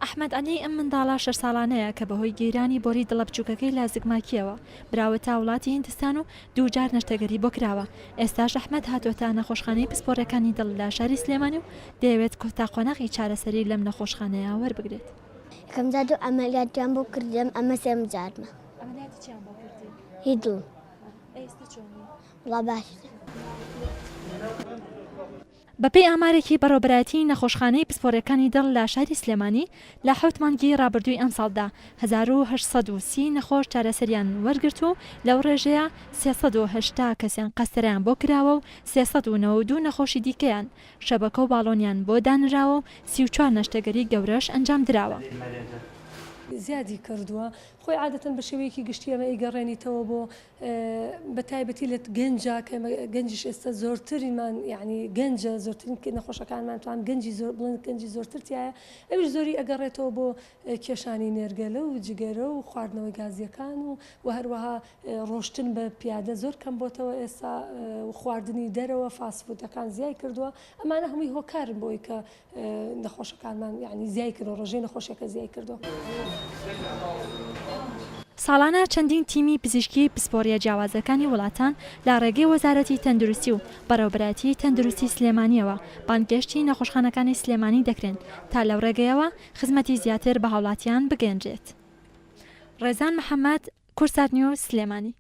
ئەحمەد عەلی ئەم منداڵە 6 ساڵانەیە کە بەهۆی گەیرانی بۆری دڵە بچووکەکەی لە زگماکیەوە براوەتە وڵاتی هیندستان و دووجار نەشتەگەری بۆ کراوە. ئێستاش ئەحمەد هاتوۆتە نەخۆشخانەی پسپۆڕەکانی دڵ لە شاری سلێمانی و دەیەوێت کۆتاقۆناغی چارەسەری لەم نەخۆشخانەیە وەربگرێت. یەکەم جار دوو ئەمەلیاتیان بۆ کردم، ئەمە سێم جارمە. هی دڵ وڵا باشە. بەپێی ئامارێکی بەڕێوەبەرایەتی نەخۆشخانەی پسپۆڕەکانی دڵ لە شاری سلێمانی لە 7 مانگی ڕابردووی ئەم ساڵدا 1830 نەخۆش چارەسەریان وەرگرت و لەو ڕێژەیە 380 کەسیان قەستەرەیان بۆ کراوە و 392 نەخۆشی دیکەیان شەبەکە و باڵۆنیان بۆ دانراوە و 34 نەشتەگەری گەورەش ئەنجام درراوە. زیادی کردووە خۆی عادەتەن بە شێوەیەکی گشتی ئەمە ئیگەڕێنیتەوە بۆ بە تایبەتی لە گەنجا کە گەنجش ئێستا زۆرتریمان یعنی گەنجە زۆرترین نەخۆشەکانمان توان گەنجی زۆر بڵند گەنجی زۆرترتیایە ئەوش زۆری ئەگەڕێتەوە بۆ کێشانی نێرگەلە و جگەرە و خواردنەوەی گازیەکان و هەروەها ڕۆشتن بە پیادە زۆر کەم بۆتەوە ئێستا خواردنی دەرەوە فاسفودەکان زیای کردووە ئەمانە هەمووی هۆکارن بۆی کە نەخۆشەکانمان یعنی زیای کردەوە ڕۆژەی نەخۆشیەکە زیای کردەوە. ساڵانە چەندین تیمی پزیشکی پسپۆڕیە جیاوازەکانی وڵاتان لە ڕێگەی وەزارەتی تەندروستی و بەڕێوەبەرایەتی تەندروستی سلێمانیەوە بانگەشتی نەخۆشخانەکانی سلێمانی دەکرێن تا لەو ڕێگەیەوە خزمەتی زیاتر بە هاوڵاتیان بگەنجێت. ڕێزان محەممەد، کورسات نیوز، سلێمانی.